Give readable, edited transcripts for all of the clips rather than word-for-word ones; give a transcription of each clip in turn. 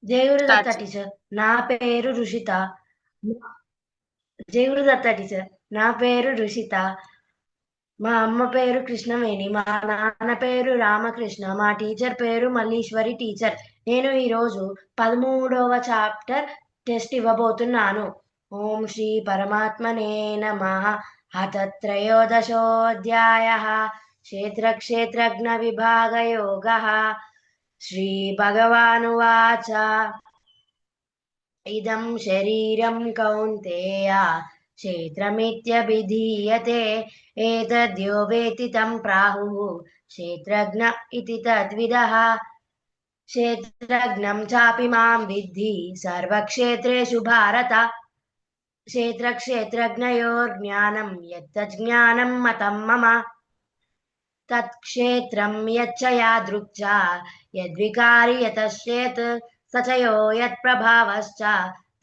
Jaya Guru Datta start చేయి. Teacher. నా పేరు రుషిత. జయగురుదత్త టీచర్. నా పేరు రుషిత. మా అమ్మ పేరు కృష్ణవేణి. మా నాన్న పేరు రామకృష్ణ. మా టీచర్ పేరు మల్లీశ్వరి టీచర్. నేను ఈరోజు 13వ చాప్టర్ టెస్ట్ ఇవ్వబోతున్నాను. ఓం శ్రీ పరమాత్మనే నమః. అథ త్రయోదశోऽధ్యాయः. క్షేత్రజ్ఞ విభాగయోగः. శ్రీ భగవానువాచ. इदं शरीरं कौन्तेय क्षेत्रमित्यभिधीयते। एतद्यो वेत्ति तं प्राहुः क्षेत्रज्ञ इति तद्विदः। क्षेत्रज्ञं चापि मां विद्धि सर्वक्षेत्रेषु भारत। क्षेत्रज्ञयोर्ज्ञानं यत्तज्ज्ञानं मतं मम। तत्क्षेत्रं यच्च यादृक् च यद्विकारि यतश्चेत् स च यो यत्प्रभावश्च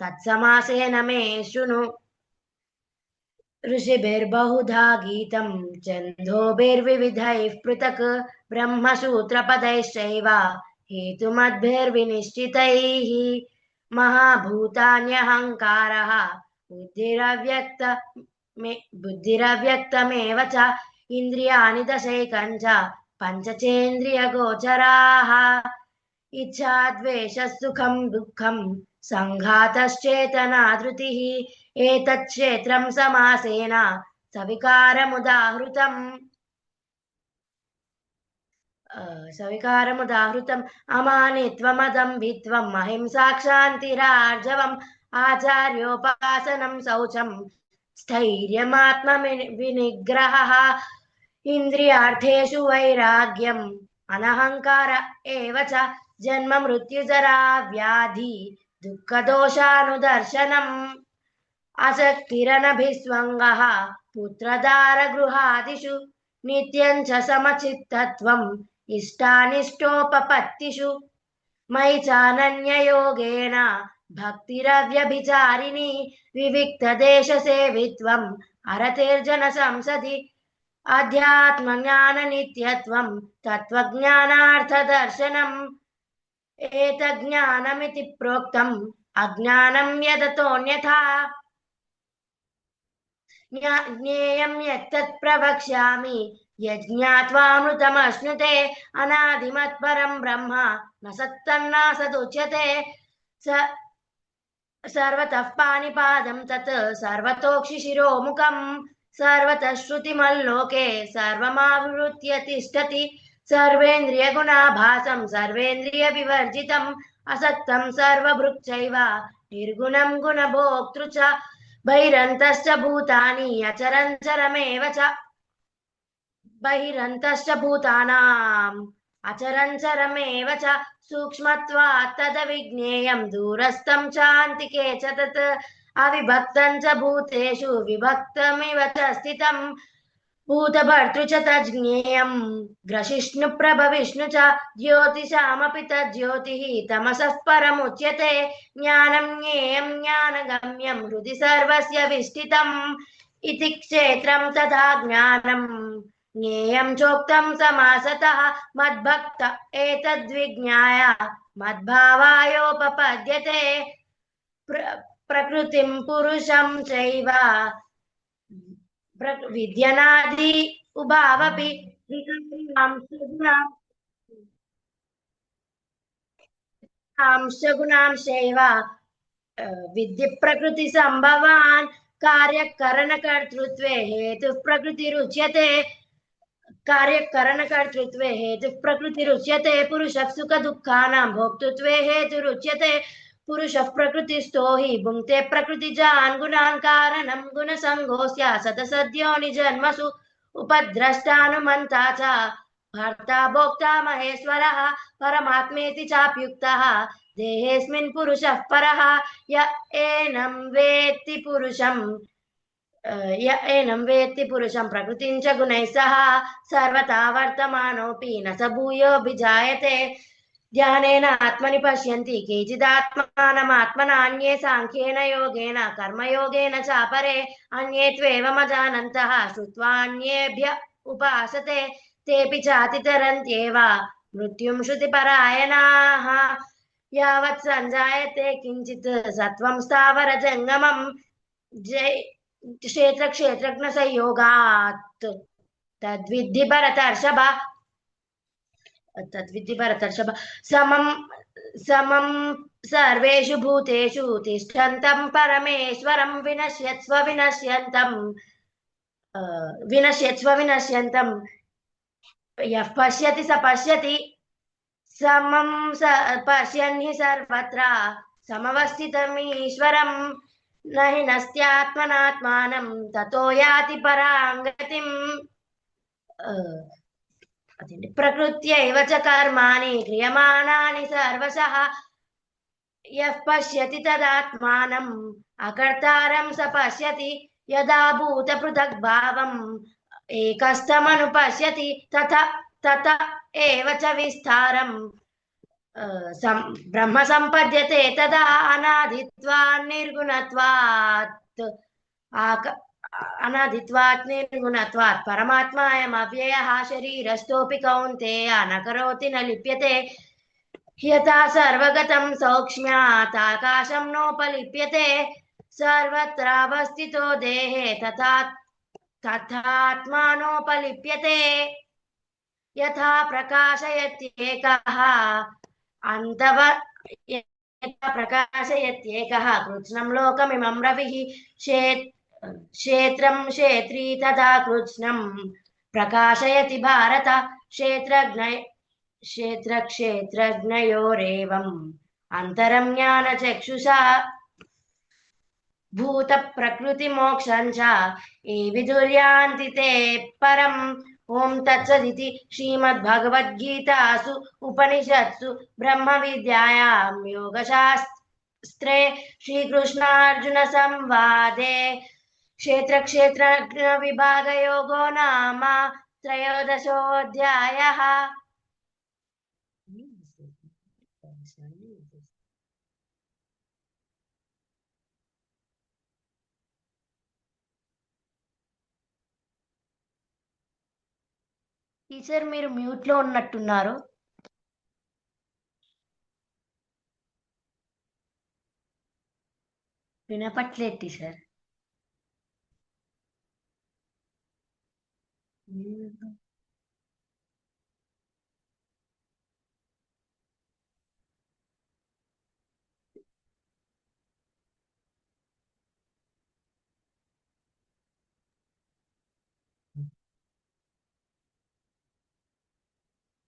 तत्समासेन मे शृणु। ऋषिभिर्बहुधा गीतं छन्दोभिर्विविधैः पृथक् ब्रह्मसूत्रपदैश्चैव हेतुमद्भिर्विनिश्चितैः। महाभूतान्यहङ्कारः बुद्धिरव्यक्तमेव च इन्द्रियाणि दशैकञ्च पञ्चचेन्द्रियगोचराः। इच्छा द्वेषः सुखं दुःखं सङ्घातश्चेतना धृतिः। एतच्छेत्रं समासेन सविकारमुदाहृतम्। सविकारमुदाहृतम्। अमानित्वमदम्भित्वम् अहिंसा क्षान्तिरार्जवम् आचार्योपासनं शौचं स्थैर्यमात्मविनिग्रहः। इन्द्रियार्थेषु वैराग्यम् अनहङ्कार एव च जन्म मृत्युजरा व्याधि दुःखदोषानुदर्शनम्। असक्तिरनभिस्वङ्गः पुत्रदारगृहादिषु नित्यं च समचित्तत्वम् इष्टानिष्टोपपत्तिषु। मयि चानन्ययोगेन भक्तिरव्यभिचारिणी विविक्तदेशसेवित्वम् अरतिर्जनसंसदि। अध्यात्मज्ञाननित्यत्वं तत्त्वज्ञानार्थदर्शनम्। एतज्ज्ञानमिति प्रोक्तम् अज्ञानं यदतोऽन्यथा। ज्ञेयं यत्तत् प्रवक्ष्यामि यज्ञात्वामृतमश्नुते। अनादिमत्परं ब्रह्म न सत्तन्नासदुच्यते। स सर्वतः पाणिपादं तत् सर्वतोक्षिशिरोमुखम् सर्वतः श्रुतिमल्लोके सर्वमावृत्य तिष्ठति। सर्वेन्द्रियगुणाभासं सर्वेन्द्रियविवर्जितम् असक्तं सर्वभृक्चैव निर्गुणं गुणभोक्तृ च। बहिरन्तश्च भूतानि अचरञ्चरमेव च बहिरन्तश्च भूतानाम् अचरञ्चरमेव च सूक्ष्मत्वात् तदविज्ञेयं दूरस्थं चान्तिके च तत् अविभक्तं च भूतेषु विभक्तमिव च स्थितम्। भूतभर्तृ च तज्ज्ञेयं ग्रशिष्णुप्रभविष्णु च ज्योतिषामपि तज्ज्योतिः तमसः परमुच्यते। ज्ञानं ज्ञेयं ज्ञानगम्यं हृदि सर्वस्य विष्ठितम् इति क्षेत्रं तथा ज्ञानम् ज्ञेयं चोक्तं समासतः। मद्भक्त एतद्विज्ञाय मद्भावायोपपद्यते। प्रकृतिं पुरुषं चैव विद्यनादि उभावपि विकारांशगुणांशैव विद्धि प्रकृतिसम्भवान्। कार्यकरणकर्तृत्वे हेतुः प्रकृतिरुच्यते। कार्यकरणकर्तृत्वे हेतुः प्रकृतिरुच्यते। पुरुषः सुखदुःखानां भोक्तृत्वे हेतुरुच्यते। पुरुषः प्रकृतिस्थो हि भुङ्क्ते प्रकृतिजान् गुणान् कारणं गुणसङ्गोऽस्य सतसद्योनिजन्मसु उपद्रष्टानुमन्ता च भर्ता भोक्ता महेश्वरः परमात्मेति चाप्युक्तः देहेऽस्मिन् पुरुषः परः। य एनं वेत्ति पुरुषं प्रकृतिं च गुणैः सह सर्वथा वर्तमानोऽपि न स भूयोऽभिजायते। ध्यानेन आत्मनि पश्यन्ति केचिदात्मानमात्मना अन्ये साङ्ख्येन योगेन कर्मयोगेन चापरे अन्ये त्वेवमजानन्तः श्रुत्वा अन्येभ्य उपासते तेऽपि चातितरन्त्येव मृत्युं श्रुतिपरायणाः। यावत् सञ्जायते किञ्चित् सत्त्वं स्थावर जङ्गमं जय क्षेत्र क्षेत्रज्ञ संयोगात् तद्विद्धि भरतर्षभ तद्विद्धि भरतर्षभ समं समं सर्वेषु भूतेषु तिष्ठन्तं परमेश्वरं विनश्यत्स्व विनश्यन्तं यः पश्यति स पश्यति समं पश्यन् हि सर्वत्र समवस्थितमीश्वरं न हि नस्त्यात्मनात्मानं ततो याति परां गतिम् प्रकृत्यैव च कर्माणि क्रियमाणानि सर्वशः यः पश्यति तदात्मानम् अकर्तारं स पश्यति यदा भूतपृथग्भावम् एकस्थमनुपश्यति तत एव च विस्तारम् ब्रह्म सम्पद्यते तदा अनादित्वात् निर्गुणत्वात् अनादित्वात् निर्गुणत्वात् परमात्मायमव्ययः शरीरस्थोऽपि कौन्तेय न करोति न लिप्यते यथा सर्वगतं सौक्ष्म्यात् आकाशं नोपलिप्यते सर्वत्रावस्थितो देहे तथात्मानोपलिप्यते यथा प्रकाशयत्येकः अन्तव यथा प्रकाशयत्येकः कृत्स्नं लोकमिमं रविः क्षेत्रं क्षेत्री तथा कृत्स्नं प्रकाशयति भारत क्षेत्रक्षेत्रज्ञयोरेवम् अन्तरं ज्ञानचक्षुषा भूतप्रकृतिमोक्षं च विदुर्यान्ति ते परम् ॐ तत्सदिति श्रीमद्भगवद्गीतासु उपनिषत्सु ब्रह्मविद्यायां योगशास्त्रे श्रीकृष्णार्जुनसंवादे क्षेत्रक्षेत्रज्ञविभागयोगो नाम त्रयोदशोऽध्यायः। టీచర్ మీరు మ్యూట్ లో ఉన్నట్టున్నారు. వినపట్లేదు టీచర్.